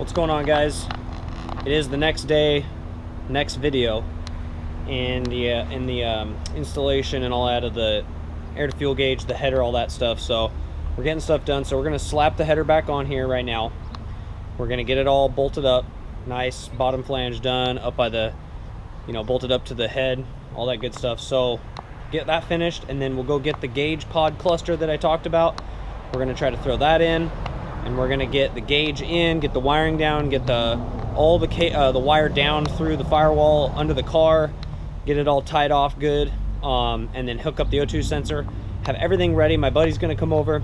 What's going on, guys? It is the next day, next video, and in the installation and all that of the air to fuel gauge, the header, all that stuff. So we're getting stuff done. So we're gonna slap the header back on here right now. We're gonna get it all bolted up, nice bottom flange done up by the, bolted up to the head, all that good stuff. So get that finished, and then we'll go get the gauge pod cluster that I talked about. We're gonna try to throw that in, and we're gonna get the gauge in, get the wiring down, get the wire down through the firewall under the car, get it all tied off good, and then hook up the O2 sensor, have everything ready. My buddy's gonna come over.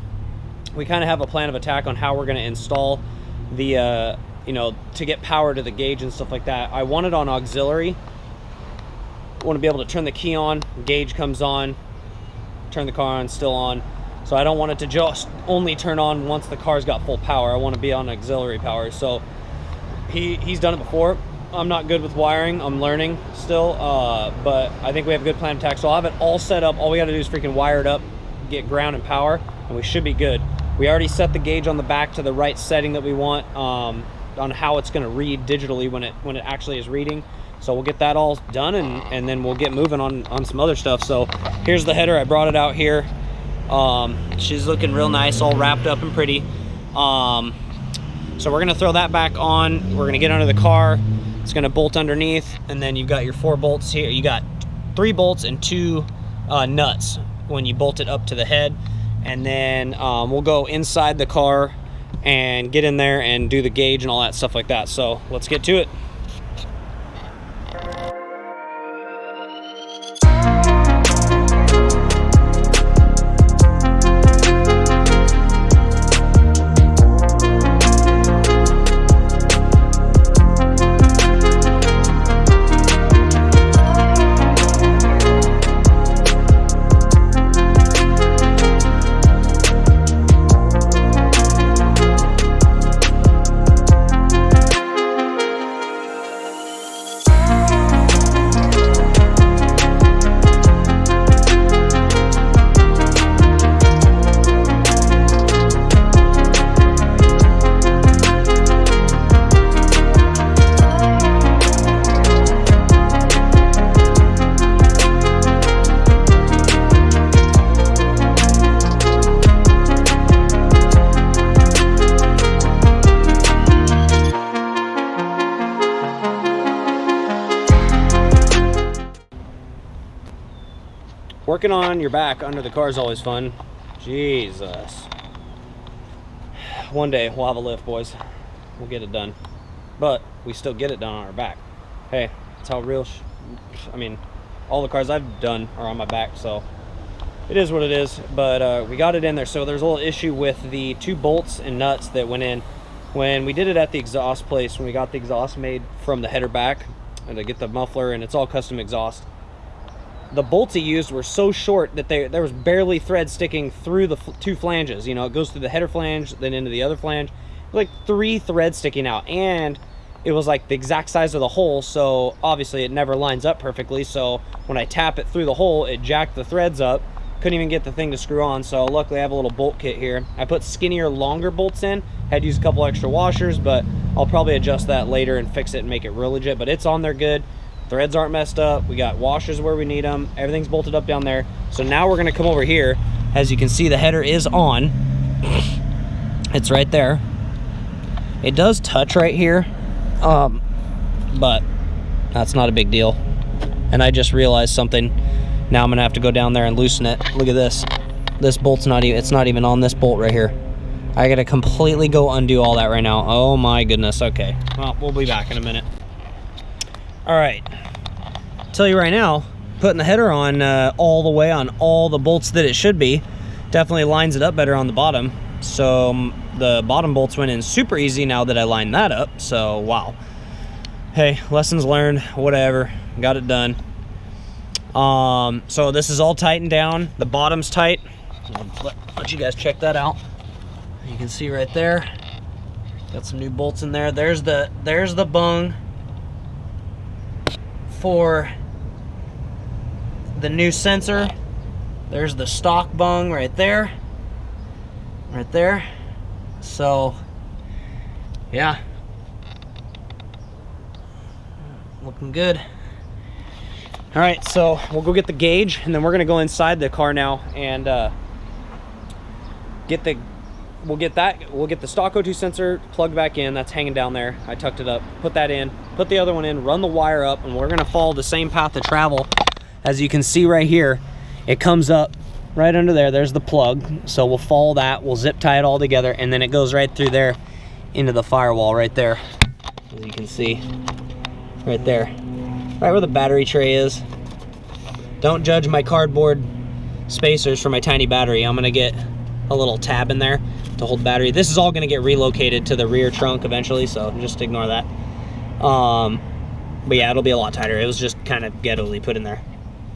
We kind of have a plan of attack on how we're gonna install the, to get power to the gauge and stuff like that. I want it on auxiliary. I want to be able to turn the key on, gauge comes on, turn the car on, still on. So I don't want it to just only turn on once the car's got full power. I want to be on auxiliary power. So he's done it before. I'm not good with wiring. I'm learning still, but I think we have a good plan of attack. So I'll have it all set up. All we got to do is freaking wire it up, get ground and power, and we should be good. We already set the gauge on the back to the right setting that we want, on how it's going to read digitally when it actually is reading. So we'll get that all done, and then we'll get moving on some other stuff. So here's the header. I brought it out here. She's looking real nice, all wrapped up and pretty. So we're gonna throw that back on. We're gonna get under the car. It's gonna bolt underneath, and then you've got your 4 bolts here. You got 3 bolts and 2 nuts when you bolt it up to the head. And then we'll go inside the car and get in there and do the gauge and all that stuff like that. So let's get to it. Working on your back under the car is always fun. Jesus. One day we'll have a lift, boys. We'll get it done. But we still get it done on our back. Hey, that's how real, all the cars I've done are on my back, so it is what it is. But we got it in there. So there's a little issue with the 2 bolts and nuts that went in. When we did it at the exhaust place, when we got the exhaust made from the header back, and to get the muffler, and it's all custom exhaust, the bolts he used were so short that there was barely thread sticking through the 2 flanges. It goes through the header flange, then into the other flange. Like 3 threads sticking out, and it was like the exact size of the hole, so obviously it never lines up perfectly. So when I tap it through the hole, it jacked the threads up. Couldn't even get the thing to screw on. So luckily I have a little bolt kit here. I put skinnier, longer bolts in. Had to use a couple extra washers, but I'll probably adjust that later and fix it and make it real legit. But it's on there good. Threads aren't messed up. We got washers where we need them. Everything's bolted up down there. So now we're gonna come over here. As you can see, the header is on. It's right there. It does touch right here, but that's not a big deal. And I just realized something. Now I'm gonna have to go down there and loosen it. Look at this. This bolt's it's not even on this bolt right here. I gotta completely go undo all that right now. Oh my goodness. Okay, well, we'll be back in a minute. All right, tell you right now, putting the header on all the way on all the bolts that it should be definitely lines it up better on the bottom. So the bottom bolts went in super easy now that I lined that up. So wow, hey, lessons learned, whatever, got it done. So this is all tightened down. The bottom's tight. I'll let you guys check that out. You can see right there, got some new bolts in there. There's the bung for the new sensor. There's the stock bung right there. So yeah, looking good. All right, so we'll go get the gauge, and then we're gonna go inside the car now and we'll get the stock O2 sensor plugged back in. That's hanging down there. I tucked it up, put that in, put the other one in, run the wire up, and we're gonna follow the same path of travel. As you can see right here, it comes up right under there. There's the plug. So we'll follow that, we'll zip tie it all together, and then it goes right through there into the firewall right there. As you can see, right there, right where the battery tray is. Don't judge my cardboard spacers for my tiny battery. I'm gonna get a little tab in there to hold battery. This is all gonna get relocated to the rear trunk eventually, so just ignore that. But yeah, it'll be a lot tighter. It was just kind of ghetto-ly put in there.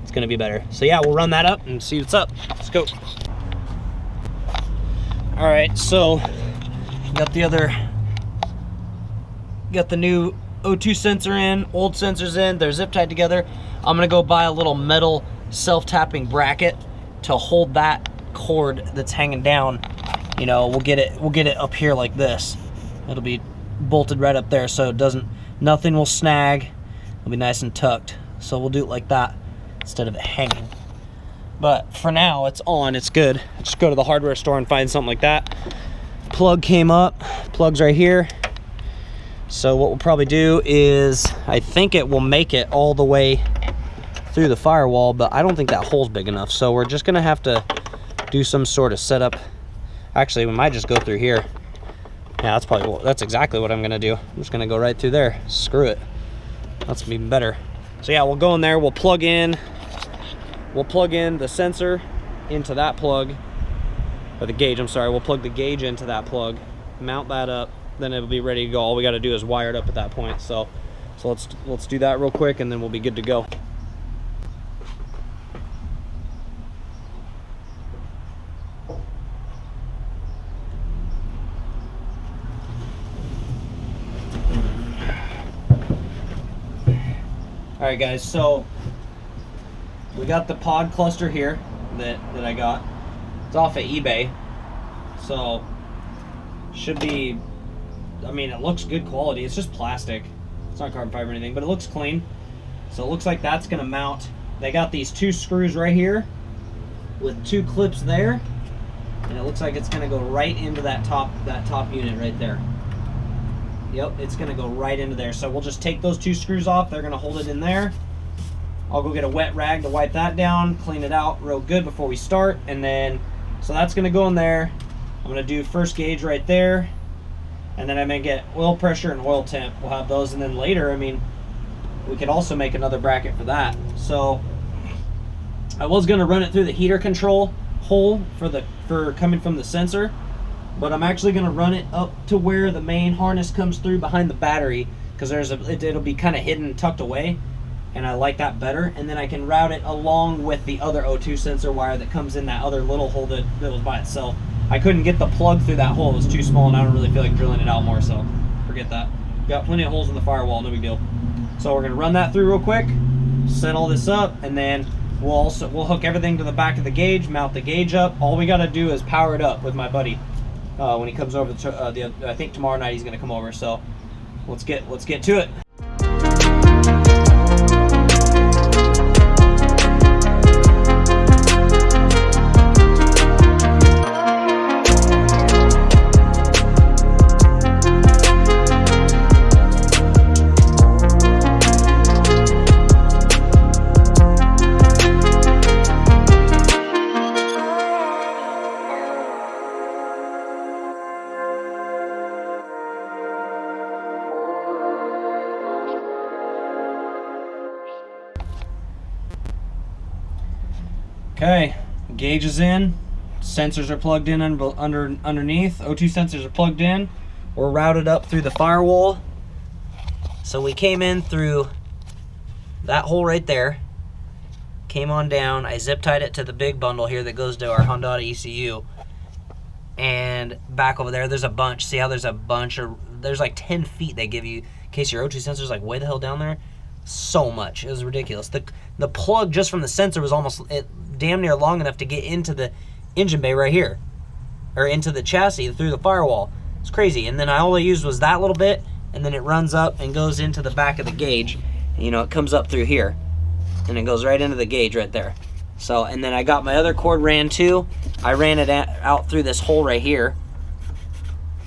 It's gonna be better. So yeah, we'll run that up and see what's up. Let's go. All right, so got the new O2 sensor in, old sensors in, they're zip tied together. I'm gonna go buy a little metal self-tapping bracket to hold that cord that's hanging down. You know, we'll get it up here like this. It'll be bolted right up there, so nothing will snag. It'll be nice and tucked. So we'll do it like that instead of it hanging. But for now, it's on, it's good. Just go to the hardware store and find something like that. Plug came up, plug's right here. So what we'll probably do is, I think it will make it all the way through the firewall, but I don't think that hole's big enough. So we're just gonna have to do some sort of setup. Actually, we might just go through here. Yeah, that's exactly what I'm gonna do. I'm just gonna go right through there. Screw it. That's even better. So yeah, we'll go in there, we'll plug in the sensor into that plug, or the gauge, I'm sorry. We'll plug the gauge into that plug, mount that up, then it'll be ready to go. All we gotta do is wire it up at that point. So let's do that real quick, and then we'll be good to go. All right, guys, so we got the pod cluster here that I got. It's off of eBay, so should be, I mean, it looks good quality. It's just plastic. It's not carbon fiber or anything, but it looks clean. So it looks like that's gonna mount. They got these 2 screws right here with 2 clips there, and it looks like it's gonna go right into that top unit right there. Yep, it's gonna go right into there. So we'll just take those 2 screws off. They're gonna hold it in there. I'll go get a wet rag to wipe that down, clean it out real good before we start. And then, so that's gonna go in there. I'm gonna do first gauge right there. And then I'm gonna get oil pressure and oil temp. We'll have those, and then later, I mean, we could also make another bracket for that. So I was gonna run it through the heater control hole for coming from the sensor, but I'm actually gonna run it up to where the main harness comes through behind the battery, because it'll be kind of hidden and tucked away, and I like that better. And then I can route it along with the other O2 sensor wire that comes in that other little hole that was by itself. I couldn't get the plug through that hole, it was too small, and I don't really feel like drilling it out more, so forget that. Got plenty of holes in the firewall, no big deal. So we're gonna run that through real quick, set all this up, and then we'll hook everything to the back of the gauge, mount the gauge up. All we gotta do is power it up with my buddy when he comes over. I think tomorrow night he's gonna come over. So let's get to it. Okay, gauge is in, sensors are plugged in underneath, O2 sensors are plugged in. We're routed up through the firewall. So we came in through that hole right there, came on down, I zip tied it to the big bundle here that goes to our Honda ECU. And back over there, there's a bunch. See how there's a bunch of, there's like 10 feet they give you in case your O2 sensor's like way the hell down there. So much, it was ridiculous. The plug just from the sensor was almost damn near long enough to get into the engine bay right here, or into the chassis through the firewall. It's crazy. And then all I used was that little bit, and then it runs up and goes into the back of the gauge. You know, it comes up through here, and it goes right into the gauge right there. So, and then I got my other cord ran too. I ran it out through this hole right here,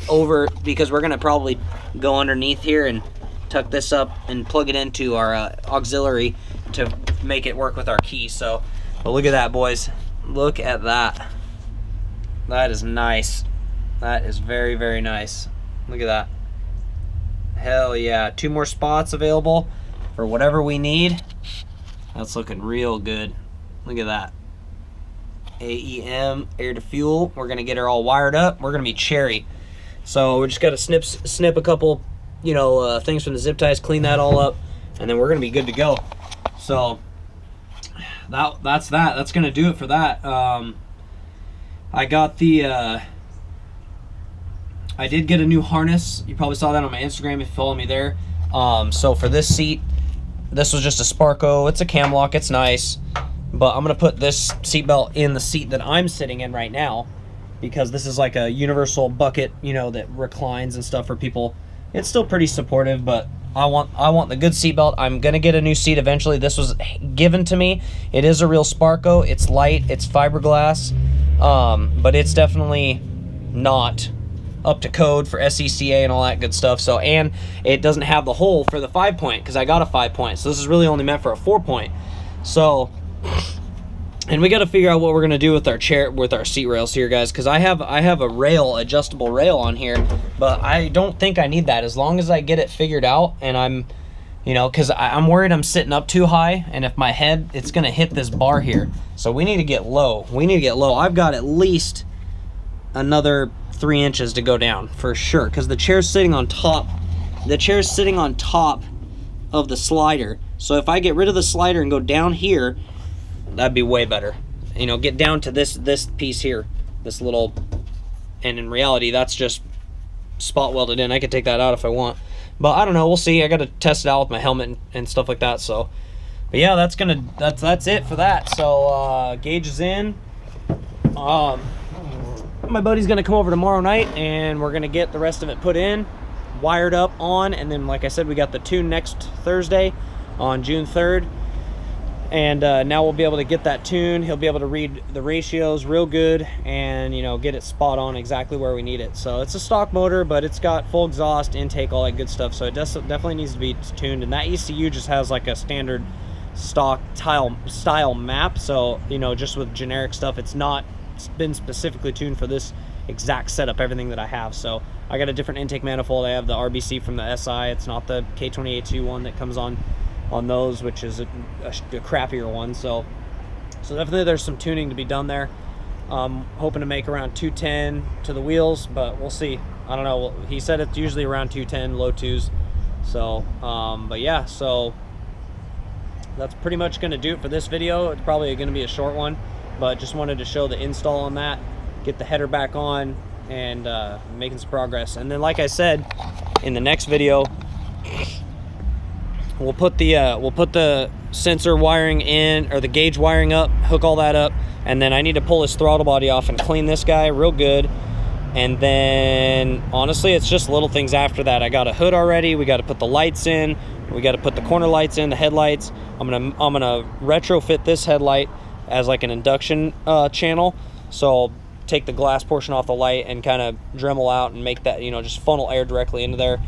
over, because we're gonna probably go underneath here and tuck this up and plug it into our auxiliary to make it work with our key. So, but look at that, boys. Look at that. That is nice. That is very, very nice. Look at that. Hell yeah. 2 more spots available for whatever we need. That's looking real good. Look at that. AEM, air to fuel. We're gonna get her all wired up. We're gonna be cherry. So we just gotta snip a couple, you know, things from the zip ties, clean that all up, and then we're gonna be good to go. So that's that. That's gonna do it for that. I got the I did get a new harness. You probably saw that on my Instagram if you follow me there. So for this seat, this was just a Sparco. It's a cam lock. It's nice. But I'm going to put this seatbelt in the seat that I'm sitting in right now, because this is like a universal bucket, you know, that reclines and stuff for people. It's still pretty supportive, but I want the good seatbelt. I'm going to get a new seat eventually. This was given to me. It is a real Sparco. It's light. It's fiberglass. But it's definitely not up to code for SCCA and all that good stuff. So, and it doesn't have the hole for the 5-point, because I got a 5-point. So this is really only meant for a 4-point. So, and we got to figure out what we're gonna do with our chair, with our seat rails here, guys, because I have a rail, adjustable rail on here, but I don't think I need that. As long as I get it figured out, and I'm, you know, because I'm worried I'm sitting up too high, and if my head, it's gonna hit this bar here. So we need to get low. We need to get low. I've got at least another 3 inches to go down for sure, because the chair's sitting on top. The chair's sitting on top of the slider. So if I get rid of the slider and go down here, that'd be way better. You know, get down to this piece here, this little, and in reality, that's just spot welded in. I could take that out if I want, but I don't know. We'll see. I got to test it out with my helmet and stuff like that. So, but yeah, that's it for that. So gauge is in. My buddy's gonna come over tomorrow night, and we're gonna get the rest of it put in, wired up on, and then, like I said, we got the tune next Thursday on June 3rd. And now we'll be able to get that tune. He'll be able to read the ratios real good, and, you know, get it spot on exactly where we need it. So it's a stock motor, but it's got full exhaust, intake, all that good stuff. So it definitely needs to be tuned. And that ECU just has like a standard stock style map. So, you know, just with generic stuff, it's not been specifically tuned for this exact setup, everything that I have. So I got a different intake manifold. I have the RBC from the SI. It's not the K20 A2 one that comes on those, which is a crappier one. So definitely there's some tuning to be done there. Hoping to make around 210 to the wheels, but we'll see. I don't know. He said it's usually around 210, low 2s. So but yeah, so that's pretty much going to do it for this video. It's probably going to be a short one, but just wanted to show the install on that, get the header back on, and making some progress. And then, like I said, in the next video, we'll put the sensor wiring in, or the gauge wiring up, hook all that up, and then I need to pull this throttle body off and clean this guy real good. And then honestly, it's just little things after that. I got a hood already. We got to put the lights in. We got to put the corner lights in, the headlights. I'm gonna retrofit this headlight as like an induction channel. So I'll take the glass portion off the light and kind of Dremel out and make that, you know, just funnel air directly into there.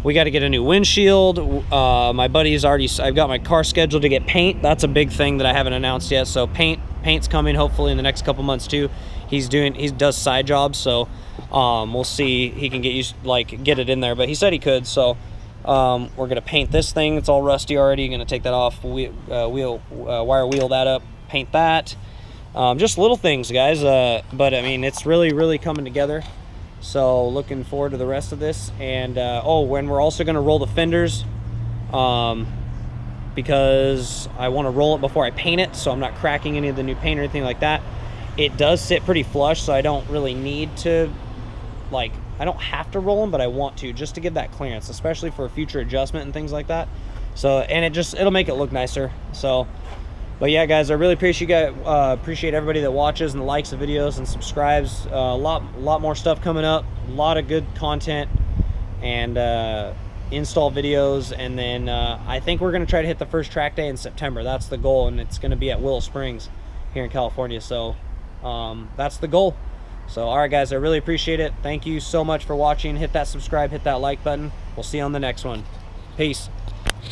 We got to get a new windshield. My buddy's already, I've got my car scheduled to get paint. That's a big thing that I haven't announced yet. So paint's coming hopefully in the next couple months too. He does side jobs, so we'll see. He can get it in there, but he said he could. So we're gonna paint this thing. It's all rusty already. Gonna take that off, wire wheel that up, paint that. Just little things, guys. But I mean, it's really coming together. So looking forward to the rest of this. And when we're also gonna roll the fenders, because I want to roll it before I paint it, so I'm not cracking any of the new paint or anything like that. It does sit pretty flush, so I don't really need to, like, I don't have to roll them, but I want to, just to give that clearance, especially for future adjustment and things like that. So, and it'll make it look nicer. So, but yeah, guys, I really appreciate everybody that watches and likes the videos and subscribes. A lot more stuff coming up, a lot of good content, and install videos, and then I think we're going to try to hit the first track day in September. That's the goal, and it's going to be at Willow Springs here in California. So that's the goal. So all right guys, I really appreciate it. Thank you so much for watching. Hit that subscribe, hit that like button. We'll see you on the next one. Peace.